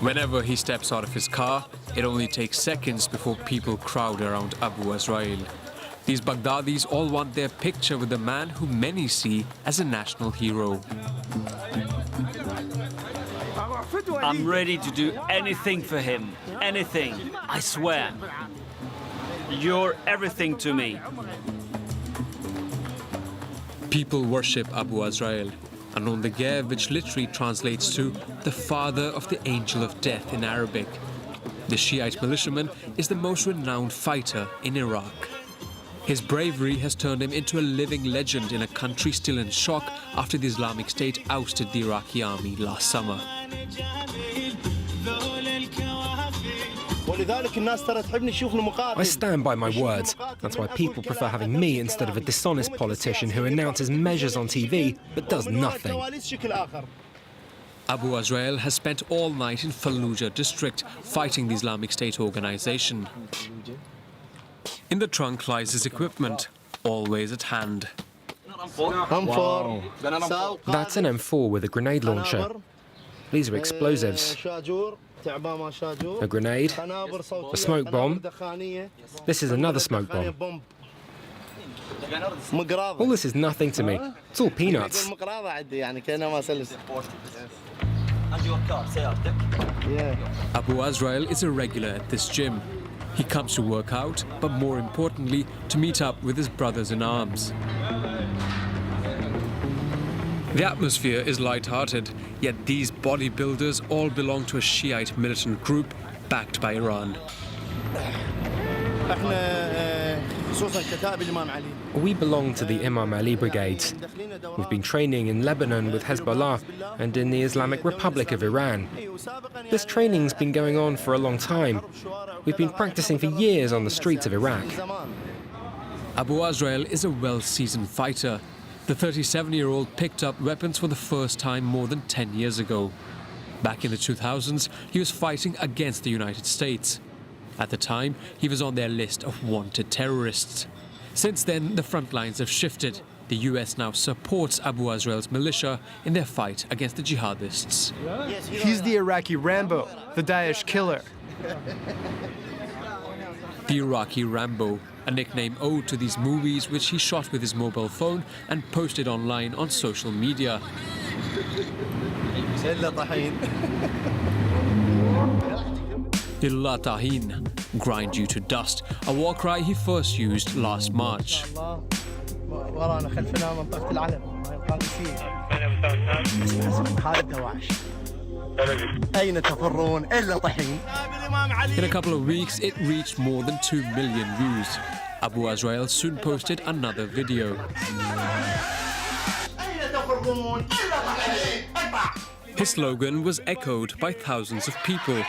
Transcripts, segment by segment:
Whenever he steps out of his car, it only takes seconds before people crowd around Abu Azrail. These Baghdadis all want their picture with the man who many see as a national hero. I'm ready to do anything for him. Anything. I swear. You're everything to me. People worship Abu Azrail, a nom de guerre which literally translates to the father of the angel of death in Arabic. The Shiite militiaman is the most renowned fighter in Iraq. His bravery has turned him into a living legend in a country still in shock after the Islamic State ousted the Iraqi army last summer. I stand by my words. That's why people prefer having me instead of a dishonest politician who announces measures on TV but does nothing. Abu Azrail has spent all night in Fallujah district fighting the Islamic State organization. In the trunk lies his equipment, always at hand. Wow. That's an M4 with a grenade launcher. These are explosives. A grenade, a smoke bomb. This is another smoke bomb. All this is nothing to me. It's all peanuts. Abu Azrail is a regular at this gym. He comes to work out, but more importantly, to meet up with his brothers in arms. The atmosphere is light-hearted, yet these bodybuilders all belong to a Shiite militant group backed by Iran. We belong to the Imam Ali brigades. We've been training in Lebanon with Hezbollah and in the Islamic Republic of Iran. This training's been going on for a long time. We've been practicing for years on the streets of Iraq. Abu Azrail is a well-seasoned fighter. The 37-year-old picked up weapons for the first time more than 10 years ago. Back in the 2000s, he was fighting against the United States. At the time, he was on their list of wanted terrorists. Since then, the front lines have shifted. The US now supports Abu Azrail's militia in their fight against the jihadists. He's the Iraqi Rambo, the Daesh killer. The Iraqi Rambo, a nickname owed to these movies which he shot with his mobile phone and posted online on social media. Elataheen, grind you to dust, a war cry he first used last March. In a couple of weeks, it reached more than 2 million views. Abu Azrail soon posted another video. His slogan was echoed by thousands of people.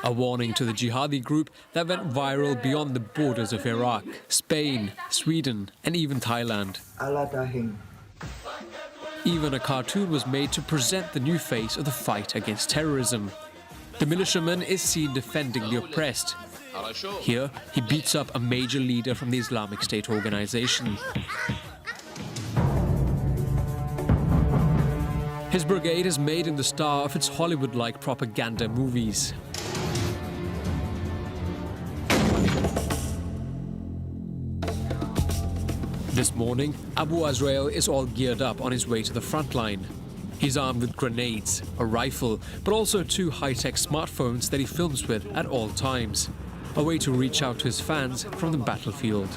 A warning to the jihadi group that went viral beyond the borders of Iraq, Spain, Sweden, and even Thailand. Even a cartoon was made to present the new face of the fight against terrorism. The militiaman is seen defending the oppressed. Here, he beats up a major leader from the Islamic State organization. His brigade has made him the star of its Hollywood-like propaganda movies. This morning, Abu Azrail is all geared up on his way to the front line. He's armed with grenades, a rifle, but also 2 high-tech smartphones that he films with at all times. A way to reach out to his fans from the battlefield.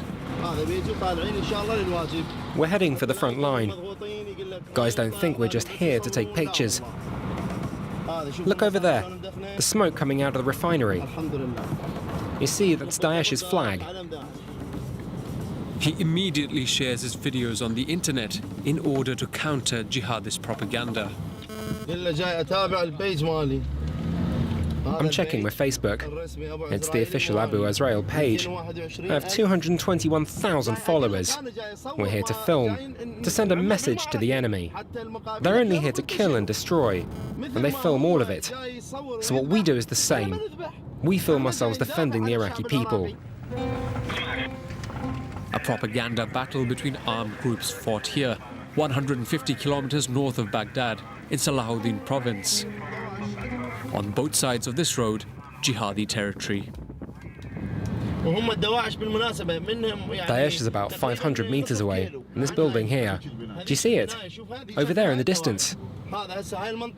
We're heading for the front line. Guys don't think we're just here to take pictures. Look over there, the smoke coming out of the refinery. You see, that's Daesh's flag. He immediately shares his videos on the internet in order to counter jihadist propaganda. I'm checking my Facebook. It's the official Abu Azrail page. I have 221,000 followers. We're here to film, to send a message to the enemy. They're only here to kill and destroy, and they film all of it. So what we do is the same. We film ourselves defending the Iraqi people. A propaganda battle between armed groups fought here, 150 kilometers north of Baghdad, in Salahuddin province. On both sides of this road, jihadi territory. Daesh is about 500 meters away, in this building here. Do you see it? Over there in the distance.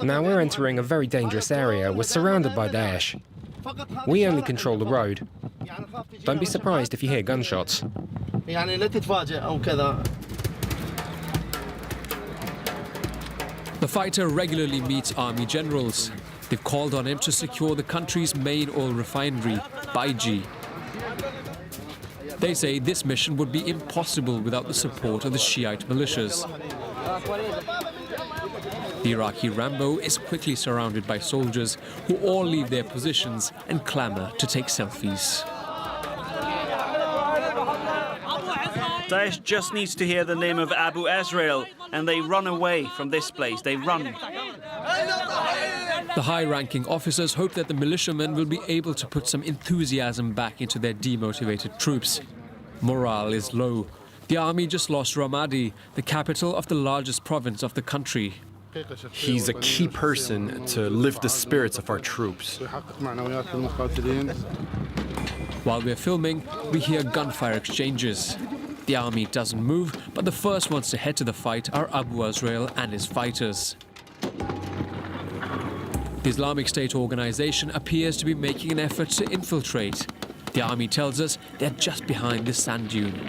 Now we're entering a very dangerous area. We're surrounded by Daesh. We only control the road. Don't be surprised if you hear gunshots. The fighter regularly meets army generals. They've called on him to secure the country's main oil refinery, Baiji. They say this mission would be impossible without the support of the Shiite militias. The Iraqi Rambo is quickly surrounded by soldiers who all leave their positions and clamor to take selfies. Daesh just needs to hear the name of Abu Azrael, and they run away from this place. They run. The high-ranking officers hope that the militiamen will be able to put some enthusiasm back into their demotivated troops. Morale is low. The army just lost Ramadi, the capital of the largest province of the country. He's a key person to lift the spirits of our troops. While we're filming, we hear gunfire exchanges. The army doesn't move, but the first ones to head to the fight are Abu Azrael and his fighters. The Islamic State organization appears to be making an effort to infiltrate. The army tells us they're just behind this sand dune.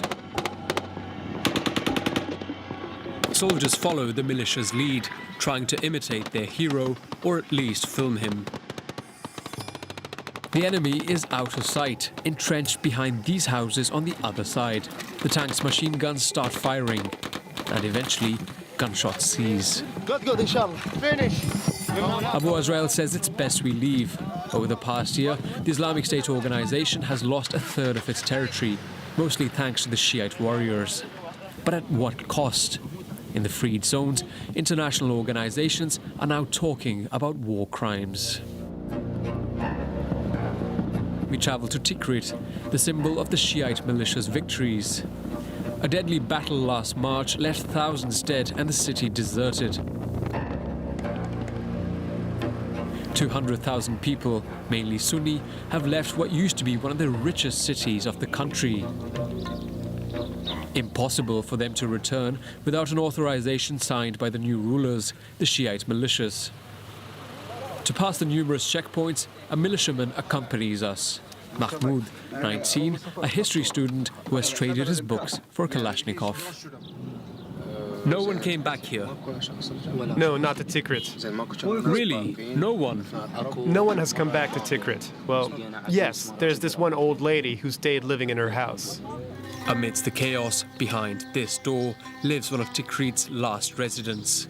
Soldiers follow the militia's lead, trying to imitate their hero, or at least film him. The enemy is out of sight, entrenched behind these houses on the other side. The tank's machine guns start firing, and eventually, gunshots cease. Good, inshallah. Finish. Abu Azrael says it's best we leave. Over the past year, the Islamic State organization has lost a third of its territory, mostly thanks to the Shiite warriors. But at what cost? In the freed zones, international organizations are now talking about war crimes. We travel to Tikrit, the symbol of the Shiite militia's victories. A deadly battle last March left thousands dead and the city deserted. 200,000 people, mainly Sunni, have left what used to be one of the richest cities of the country. Impossible for them to return without an authorization signed by the new rulers, the Shiite militias. To pass the numerous checkpoints, a militiaman accompanies us. Mahmoud, 19, a history student who has traded his books for a Kalashnikov. No one came back here. No, not to Tikrit. Really? No one? No one has come back to Tikrit. Well, yes, there's this one old lady who stayed living in her house. Amidst the chaos, behind this door, lives one of Tikrit's last residents.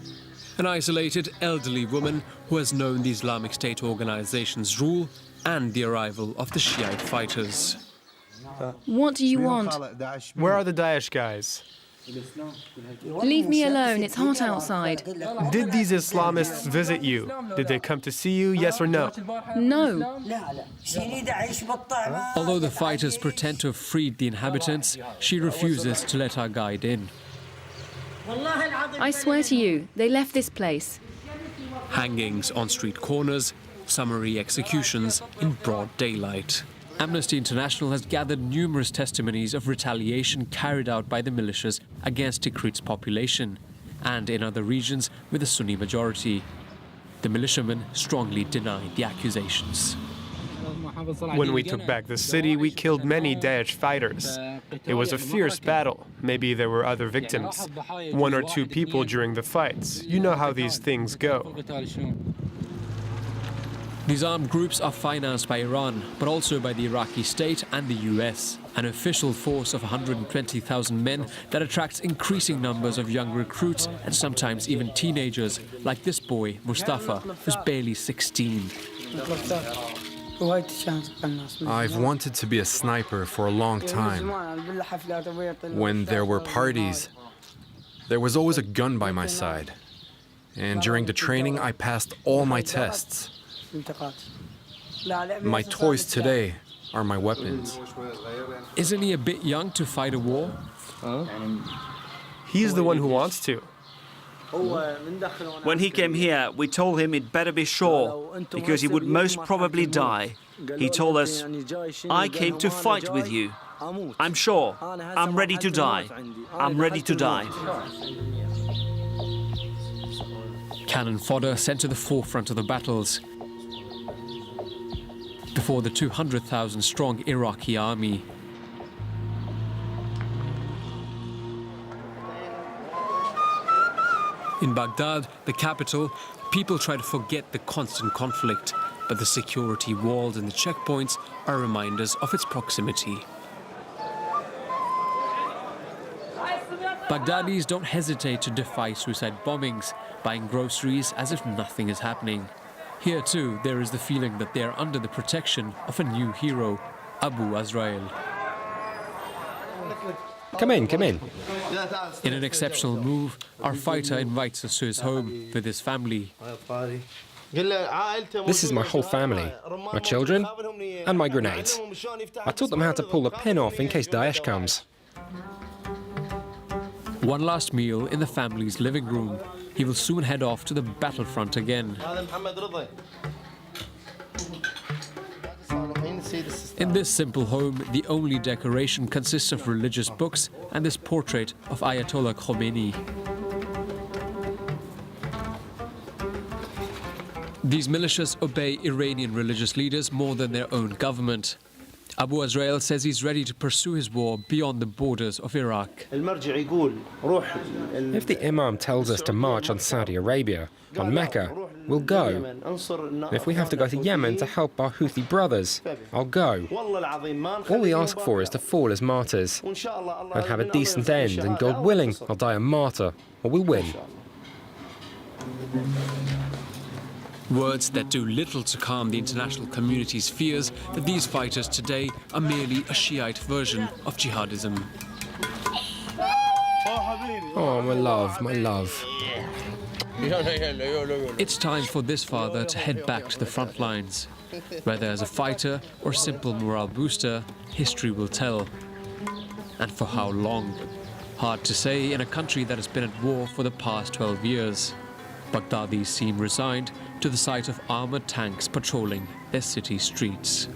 An isolated, elderly woman who has known the Islamic State organization's rule and the arrival of the Shiite fighters. What do you want? Where are the Daesh guys? Leave me alone, it's hot outside. Did these Islamists visit you? Did they come to see you, yes or no? No. Although the fighters pretend to have freed the inhabitants, she refuses to let our guide in. I swear to you, they left this place. Hangings on street corners, summary executions in broad daylight. Amnesty International has gathered numerous testimonies of retaliation carried out by the militias against Tikrit's population and in other regions with a Sunni majority. The militiamen strongly denied the accusations. When we took back the city, we killed many Daesh fighters. It was a fierce battle. Maybe there were other victims. 1 or 2 people during the fights. You know how these things go. These armed groups are financed by Iran, but also by the Iraqi state and the US, an official force of 120,000 men that attracts increasing numbers of young recruits and sometimes even teenagers, like this boy, Mustafa, who's barely 16. I've wanted to be a sniper for a long time. When there were parties, there was always a gun by my side. And during the training, I passed all my tests. My toys today are my weapons. Isn't he a bit young to fight a war? He's the one who wants to. When he came here, we told him he'd better be sure, because he would most probably die. He told us, I came to fight with you. I'm sure. I'm ready to die. I'm ready to die. Cannon fodder sent to the forefront of the battles before the 200,000 strong Iraqi army. In Baghdad, the capital, people try to forget the constant conflict, but the security walls and the checkpoints are reminders of its proximity. Baghdadis don't hesitate to defy suicide bombings, buying groceries as if nothing is happening. Here too, there is the feeling that they are under the protection of a new hero, Abu Azrail. Come in, come in. In an exceptional move, our fighter invites us to his home with his family. This is my whole family, my children and my grenades. I taught them how to pull the pin off in case Daesh comes. One last meal in the family's living room. He will soon head off to the battlefront again. In this simple home, the only decoration consists of religious books and this portrait of Ayatollah Khomeini. These militias obey Iranian religious leaders more than their own government. Abu Azrail says he's ready to pursue his war beyond the borders of Iraq. If the Imam tells us to march on Saudi Arabia, on Mecca, we'll go. And if we have to go to Yemen to help our Houthi brothers, I'll go. All we ask for is to fall as martyrs and have a decent end, and God willing, I'll die a martyr, or we'll win. Words that do little to calm the international community's fears that these fighters today are merely a Shiite version of jihadism. Oh, my love, my love. It's time for this father to head back to the front lines. Whether as a fighter or simple morale booster, history will tell. And for how long? Hard to say in a country that has been at war for the past 12 years. Baghdadis seem resigned to the sight of armored tanks patrolling their city streets.